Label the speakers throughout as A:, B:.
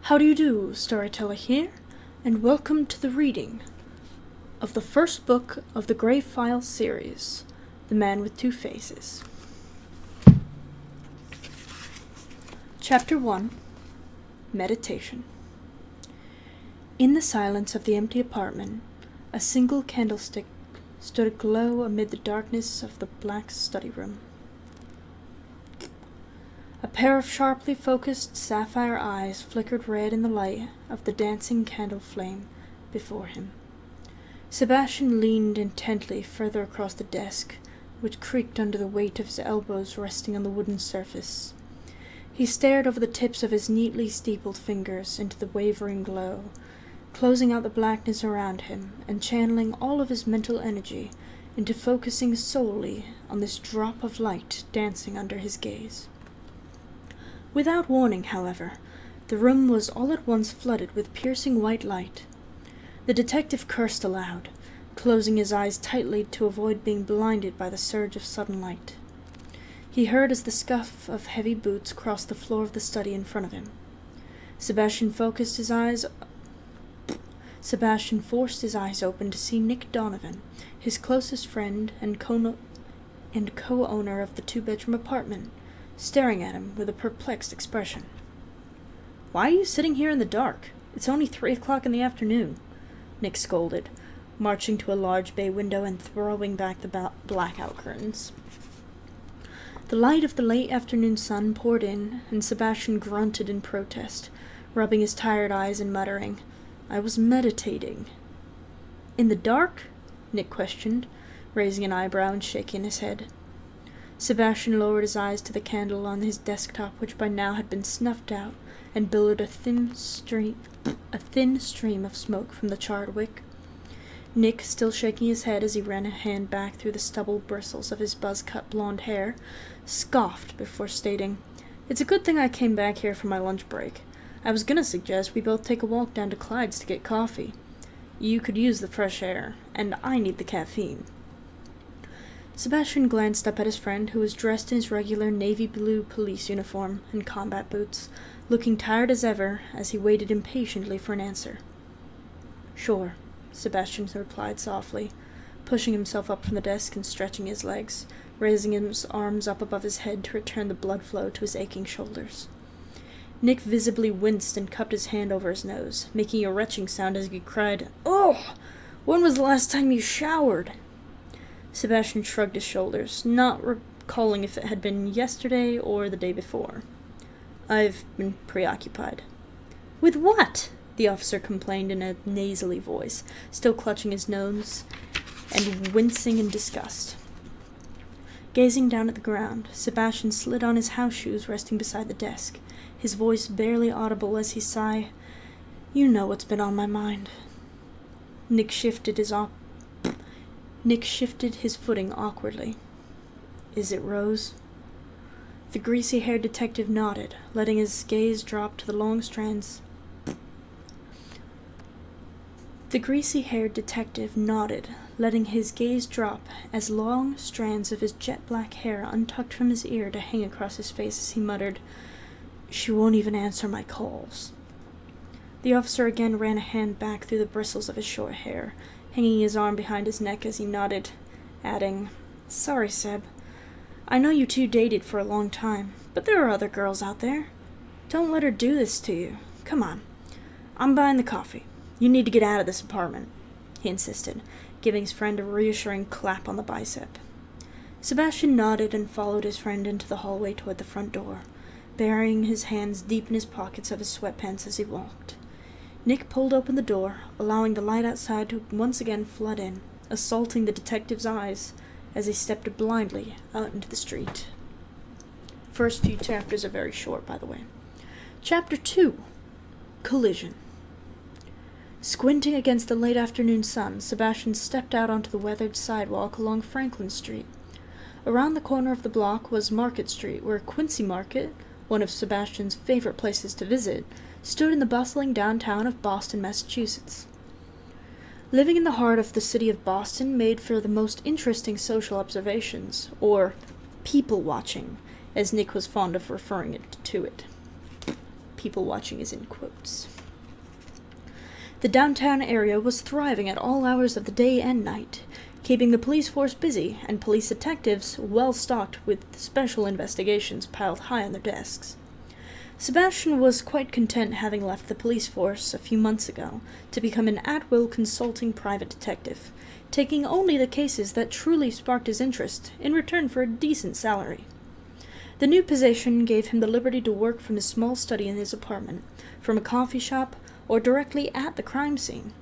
A: How do you do, Storyteller here, and welcome to the reading of the first book of the Grey Files series, The Man with Two Faces. Chapter 1, Meditation. In the silence of the empty apartment, a single candlestick stood aglow amid the darkness of the black study room. A pair of sharply focused sapphire eyes flickered red in the light of the dancing candle flame before him. Sebastian leaned intently further across the desk, which creaked under the weight of his elbows resting on the wooden surface. He stared over the tips of his neatly steepled fingers into the wavering glow, closing out the blackness around him and channeling all of his mental energy into focusing solely on this drop of light dancing under his gaze. Without warning, however, the room was all at once flooded with piercing white light. The detective cursed aloud, closing his eyes tightly to avoid being blinded by the surge of sudden light. He heard as the scuff of heavy boots crossed the floor of the study in front of him. Sebastian forced his eyes open to see Nick Donovan, his closest friend and co-owner of the two-bedroom apartment, staring at him with a perplexed expression. "Why are you sitting here in the dark? It's only 3 o'clock in the afternoon," Nick scolded, marching to a large bay window and throwing back the blackout curtains. The light of the late afternoon sun poured in, and Sebastian grunted in protest, rubbing his tired eyes and muttering, "I was meditating." "In the dark?" Nick questioned, raising an eyebrow and shaking his head. Sebastian lowered his eyes to the candle on his desktop, which by now had been snuffed out, and billowed a thin stream of smoke from the charred wick. Nick, still shaking his head as he ran a hand back through the stubble bristles of his buzz-cut blonde hair, scoffed before stating, "It's a good thing I came back here for my lunch break. I was gonna suggest we both take a walk down to Clyde's to get coffee. You could use the fresh air, and I need the caffeine." Sebastian glanced up at his friend, who was dressed in his regular navy blue police uniform and combat boots, looking tired as ever as he waited impatiently for an answer. "Sure," Sebastian replied softly, pushing himself up from the desk and stretching his legs, raising his arms up above his head to return the blood flow to his aching shoulders. Nick visibly winced and cupped his hand over his nose, making a retching sound as he cried, "Oh! When was the last time you showered?" Sebastian shrugged his shoulders, not recalling if it had been yesterday or the day before. "I've been preoccupied." "With what?" the officer complained in a nasally voice, still clutching his nose and wincing in disgust. Gazing down at the ground, Sebastian slid on his house shoes resting beside the desk, his voice barely audible as he sighed, "You know what's been on my mind." Nick shifted his footing awkwardly. "Is it Rose?" The greasy-haired detective nodded, letting his gaze drop to the long strands. As long strands of his jet-black hair untucked from his ear to hang across his face as he muttered, "She won't even answer my calls." The officer again ran a hand back through the bristles of his short hair, hanging his arm behind his neck as he nodded, adding, "Sorry, Seb. I know you two dated for a long time, but there are other girls out there. Don't let her do this to you. Come on. I'm buying the coffee. You need to get out of this apartment," he insisted, giving his friend a reassuring clap on the bicep. Sebastian nodded and followed his friend into the hallway toward the front door, burying his hands deep in his pockets of his sweatpants as he walked. Nick pulled open the door, allowing the light outside to once again flood in, assaulting the detective's eyes as he stepped blindly out into the street. First few chapters are very short, by the way. Chapter 2, Collision. Squinting against the late afternoon sun, Sebastian stepped out onto the weathered sidewalk along Franklin Street. Around the corner of the block was Market Street, where Quincy Market, one of Sebastian's favorite places to visit, stood in the bustling downtown of Boston, Massachusetts. Living in the heart of the city of Boston made for the most interesting social observations, or people-watching, as Nick was fond of referring to it. People watching is in quotes. The downtown area was thriving at all hours of the day and night, keeping the police force busy and police detectives well stocked with special investigations piled high on their desks. Sebastian was quite content having left the police force a few months ago to become an at-will consulting private detective, taking only the cases that truly sparked his interest in return for a decent salary. The new position gave him the liberty to work from his small study in his apartment, from a coffee shop, or directly at the crime scene.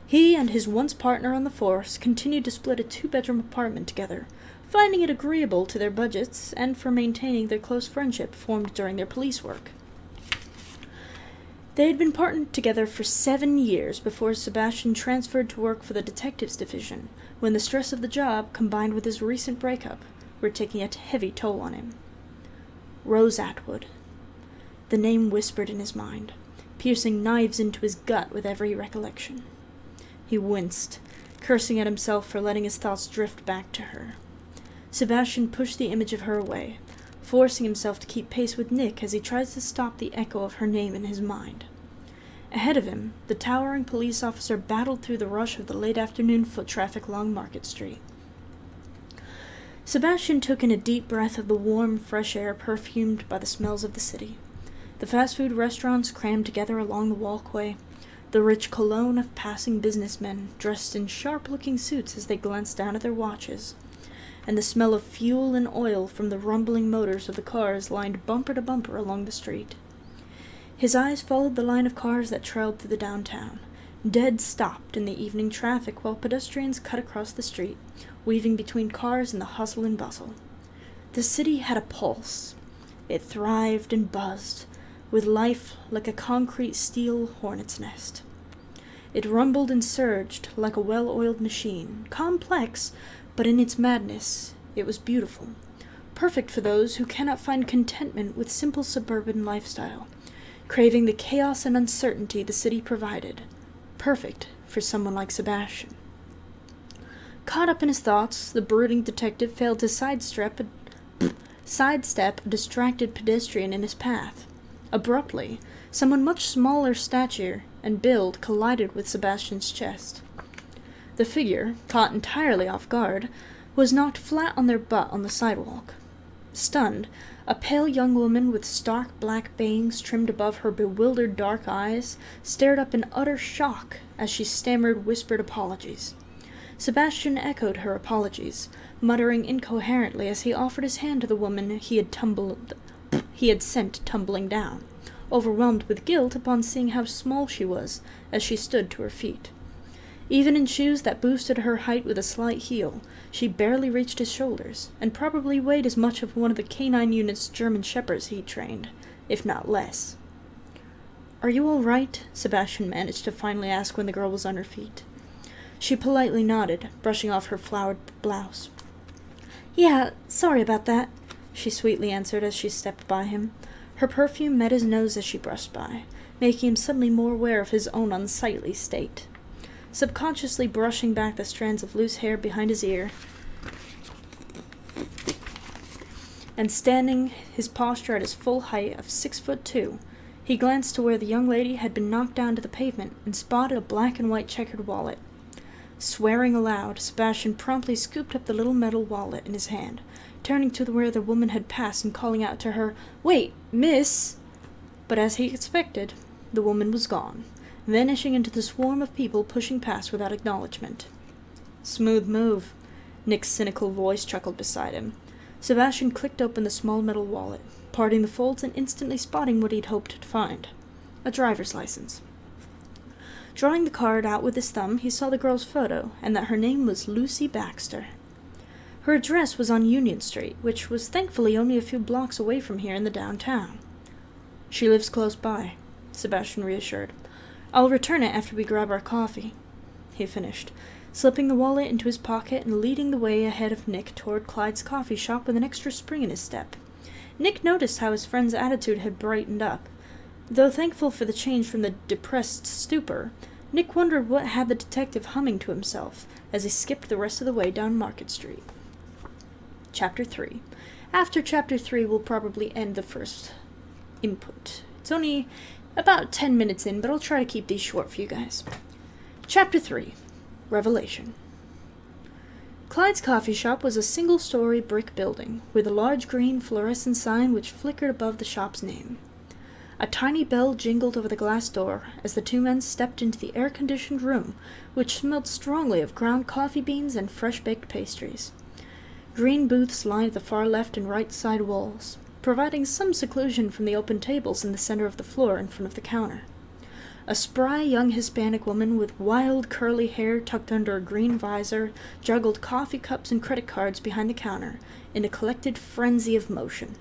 A: He and his once partner on the force continued to split a 2-bedroom apartment together, finding it agreeable to their budgets and for maintaining their close friendship formed during their police work. They had been partnered together for 7 years before Sebastian transferred to work for the detectives division, when the stress of the job, combined with his recent breakup, were taking a heavy toll on him. Rose Atwood. The name whispered in his mind, piercing knives into his gut with every recollection. He winced, cursing at himself for letting his thoughts drift back to her. Sebastian pushed the image of her away, forcing himself to keep pace with Nick as he tries to stop the echo of her name in his mind. Ahead of him, the towering police officer battled through the rush of the late afternoon foot traffic along Market Street. Sebastian took in a deep breath of the warm, fresh air perfumed by the smells of the city. The fast food restaurants crammed together along the walkway, the rich cologne of passing businessmen dressed in sharp-looking suits as they glanced down at their watches, and the smell of fuel and oil from the rumbling motors of the cars lined bumper to bumper along the street. His eyes followed the line of cars that trailed through the downtown, dead stopped in the evening traffic while pedestrians cut across the street, weaving between cars in the hustle and bustle. The city had a pulse. It thrived and buzzed, with life like a concrete steel hornet's nest. It rumbled and surged like a well-oiled machine, complex, but in its madness it was beautiful, perfect for those who cannot find contentment with simple suburban lifestyle, craving the chaos and uncertainty the city provided, perfect for someone like Sebastian. Caught up in his thoughts, the brooding detective failed to sidestep a distracted pedestrian in his path. Abruptly, someone much smaller stature and build collided with Sebastian's chest. The figure, caught entirely off guard, was knocked flat on their butt on the sidewalk. Stunned, a pale young woman with stark black bangs trimmed above her bewildered dark eyes stared up in utter shock as she stammered whispered apologies. Sebastian echoed her apologies, muttering incoherently as he offered his hand to the woman he had sent tumbling down, overwhelmed with guilt upon seeing how small she was as she stood to her feet. Even in shoes that boosted her height with a slight heel, she barely reached his shoulders, and probably weighed as much of one of the canine unit's German shepherds he trained, if not less. "Are you all right?" Sebastian managed to finally ask when the girl was on her feet. She politely nodded, brushing off her flowered blouse. "Yeah, sorry about that," she sweetly answered as she stepped by him. Her perfume met his nose as she brushed by, making him suddenly more aware of his own unsightly state. Subconsciously brushing back the strands of loose hair behind his ear, and standing his posture at his full height of 6'2", he glanced to where the young lady had been knocked down to the pavement and spotted a black and white checkered wallet. Swearing aloud, Sebastian promptly scooped up the little metal wallet in his hand, turning to where the woman had passed and calling out to her, "Wait, miss!" But as he expected, the woman was gone, vanishing into the swarm of people pushing past without acknowledgement. "Smooth move," Nick's cynical voice chuckled beside him. Sebastian clicked open the small metal wallet, parting the folds and instantly spotting what he'd hoped to find. A driver's license. Drawing the card out with his thumb, he saw the girl's photo, and that her name was Lucy Baxter. Her address was on Union Street, which was thankfully only a few blocks away from here in the downtown. "She lives close by," Sebastian reassured. "I'll return it after we grab our coffee," he finished, slipping the wallet into his pocket and leading the way ahead of Nick toward Clyde's coffee shop with an extra spring in his step. Nick noticed how his friend's attitude had brightened up. Though thankful for the change from the depressed stupor, Nick wondered what had the detective humming to himself as he skipped the rest of the way down Market Street. Chapter 3. After Chapter 3 will probably end the first input It's only about 10 minutes in, but I'll try to keep these short for you guys. Chapter 3. Revelation. Clyde's coffee shop was a single-story brick building, with a large green fluorescent sign which flickered above the shop's name. A tiny bell jingled over the glass door as the two men stepped into the air-conditioned room, which smelled strongly of ground coffee beans and fresh-baked pastries. Green booths lined the far left and right side walls, providing some seclusion from the open tables in the center of the floor in front of the counter. A spry young Hispanic woman with wild curly hair tucked under a green visor juggled coffee cups and credit cards behind the counter in a collected frenzy of motion.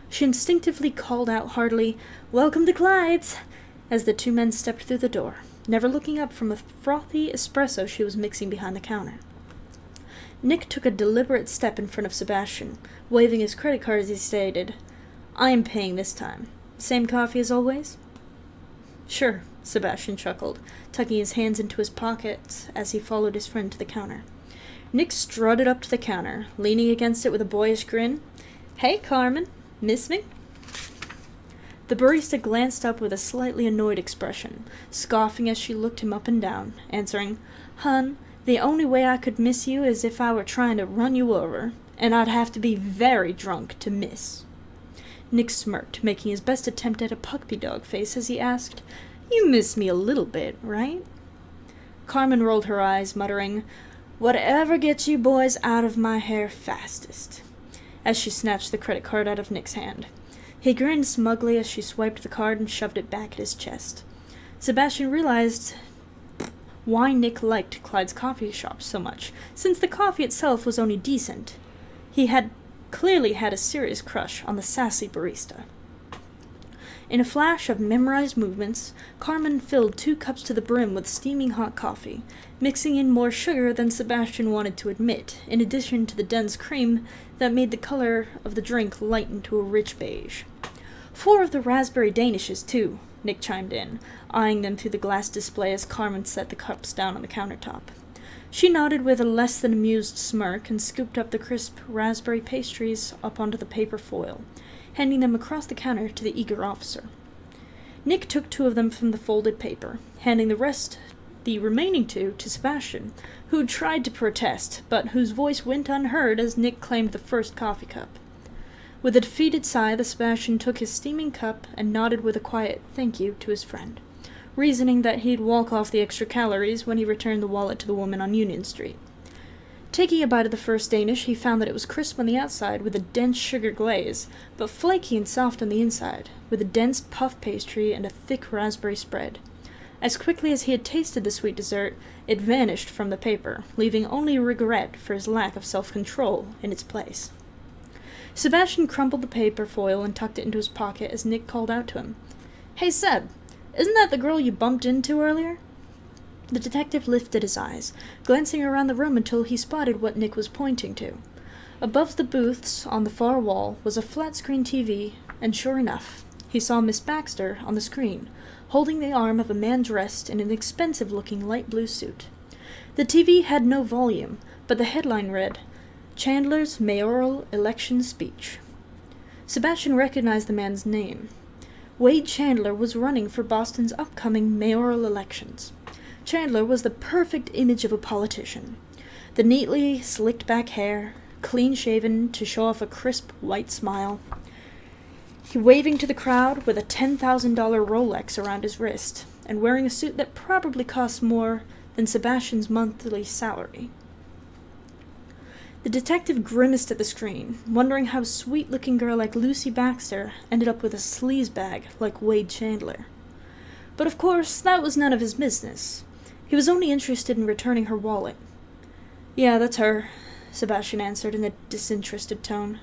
A: She instinctively called out heartily, "Welcome to Clyde's," as the two men stepped through the door, never looking up from a frothy espresso she was mixing behind the counter. Nick took a deliberate step in front of Sebastian, waving his credit card as he stated, "I am paying this time. Same coffee as always?" "Sure," Sebastian chuckled, tucking his hands into his pockets as he followed his friend to the counter. Nick strutted up to the counter, leaning against it with a boyish grin. "Hey, Carmen. Miss me?" The barista glanced up with a slightly annoyed expression, scoffing as she looked him up and down, answering, "Hun, the only way I could miss you is if I were trying to run you over, and I'd have to be very drunk to miss." Nick smirked, making his best attempt at a puppy dog face as he asked, "You miss me a little bit, right?" Carmen rolled her eyes, muttering, "Whatever gets you boys out of my hair fastest," as she snatched the credit card out of Nick's hand. He grinned smugly as she swiped the card and shoved it back at his chest. Sebastian realized why Nick liked Clyde's coffee shop so much, since the coffee itself was only decent. He had clearly had a serious crush on the sassy barista. In a flash of memorized movements, Carmen filled 2 cups to the brim with steaming hot coffee, mixing in more sugar than Sebastian wanted to admit, in addition to the dense cream that made the color of the drink lighten to a rich beige. 4 of the raspberry danishes, too, Nick chimed in, eyeing them through the glass display as Carmen set the cups down on the countertop. She nodded with a less than amused smirk and scooped up the crisp raspberry pastries up onto the paper foil, handing them across the counter to the eager officer. Nick took 2 of them from the folded paper, handing the remaining 2 to Sebastian, who tried to protest, but whose voice went unheard as Nick claimed the first coffee cup. With a defeated sigh, the Sebastian took his steaming cup and nodded with a quiet "thank you" to his friend, reasoning that he'd walk off the extra calories when he returned the wallet to the woman on Union Street. Taking a bite of the first Danish, he found that it was crisp on the outside with a dense sugar glaze, but flaky and soft on the inside, with a dense puff pastry and a thick raspberry spread. As quickly as he had tasted the sweet dessert, it vanished from the paper, leaving only regret for his lack of self-control in its place. Sebastian crumpled the paper foil and tucked it into his pocket as Nick called out to him, "Hey, Seb, isn't that the girl you bumped into earlier?" The detective lifted his eyes, glancing around the room until he spotted what Nick was pointing to. Above the booths on the far wall was a flat-screen TV, and sure enough, he saw Miss Baxter on the screen, holding the arm of a man dressed in an expensive-looking light blue suit. The TV had no volume, but the headline read, "Chandler's Mayoral Election Speech." Sebastian recognized the man's name. Wade Chandler was running for Boston's upcoming mayoral elections. Chandler was the perfect image of a politician. The neatly slicked-back hair, clean-shaven to show off a crisp white smile. He waving to the crowd with a $10,000 Rolex around his wrist, and wearing a suit that probably cost more than Sebastian's monthly salary. The detective grimaced at the screen, wondering how a sweet-looking girl like Lucy Baxter ended up with a sleazebag like Wade Chandler. But of course, that was none of his business. He was only interested in returning her wallet. "Yeah, that's her," Sebastian answered in a disinterested tone.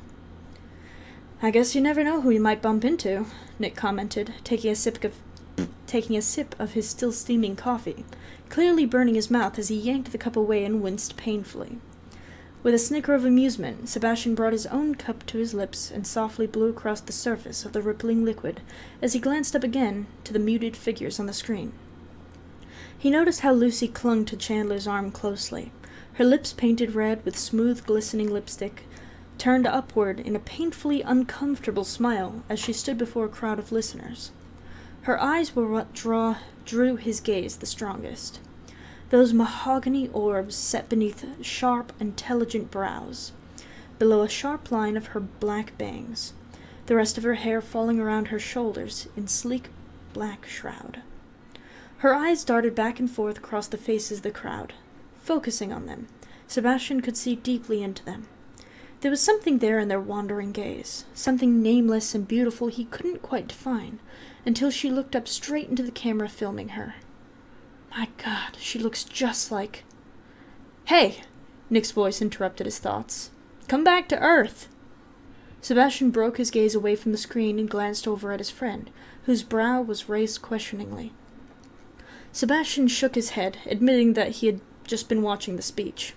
A: "I guess you never know who you might bump into," Nick commented, taking a sip of his still steaming coffee, clearly burning his mouth as he yanked the cup away and winced painfully. With a snicker of amusement, Sebastian brought his own cup to his lips and softly blew across the surface of the rippling liquid as he glanced up again to the muted figures on the screen. He noticed how Lucy clung to Chandler's arm closely, her lips painted red with smooth, glistening lipstick, turned upward in a painfully uncomfortable smile as she stood before a crowd of listeners. Her eyes were what drew his gaze the strongest. Those mahogany orbs set beneath sharp, intelligent brows, below a sharp line of her black bangs, the rest of her hair falling around her shoulders in sleek black shroud. Her eyes darted back and forth across the faces of the crowd. Focusing on them, Sebastian could see deeply into them. There was something there in their wandering gaze, something nameless and beautiful he couldn't quite define, until she looked up straight into the camera filming her. My God, she looks just like... Hey! Nick's voice interrupted his thoughts. Come back to Earth! Sebastian broke his gaze away from the screen and glanced over at his friend, whose brow was raised questioningly. Sebastian shook his head, admitting that he had just been watching the speech.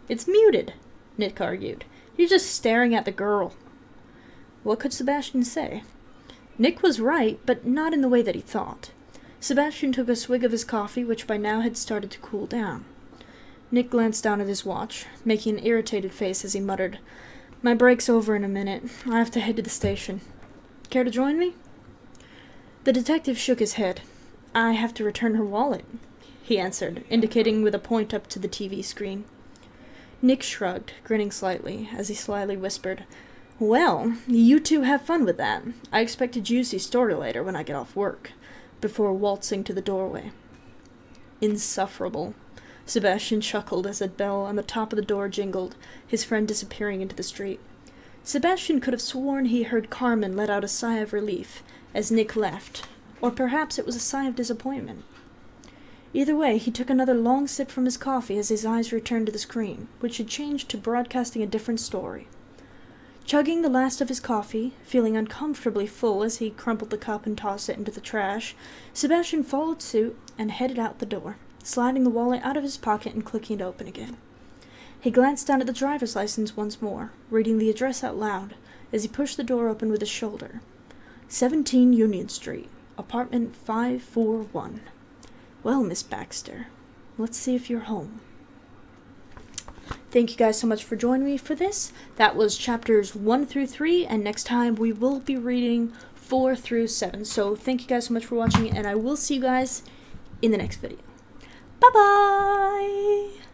A: It's muted, Nick argued. You're just staring at the girl. What could Sebastian say? Nick was right, but not in the way that he thought. Sebastian took a swig of his coffee, which by now had started to cool down. Nick glanced down at his watch, making an irritated face as he muttered, My break's over in a minute. I have to head to the station. Care to join me? The detective shook his head. I have to return her wallet, he answered, indicating with a point up to the TV screen. Nick shrugged, grinning slightly, as he slyly whispered, Well, you two have fun with that. I expect a juicy story later when I get off work, before waltzing to the doorway. Insufferable. Sebastian chuckled as a bell on the top of the door jingled, his friend disappearing into the street. Sebastian could have sworn he heard Carmen let out a sigh of relief as Nick left, or perhaps it was a sigh of disappointment. Either way, he took another long sip from his coffee as his eyes returned to the screen, which had changed to broadcasting a different story. Chugging the last of his coffee, feeling uncomfortably full as he crumpled the cup and tossed it into the trash, Sebastian followed suit and headed out the door, sliding the wallet out of his pocket and clicking it open again. He glanced down at the driver's license once more, reading the address out loud, as he pushed the door open with his shoulder. 17 Union Street, apartment 541. Well, Miss Baxter, let's see if you're home. Thank you guys so much for joining me for this. That was chapters 1 through 3, and next time we will be reading 4 through 7. So thank you guys so much for watching, and I will see you guys in the next video. Bye-bye!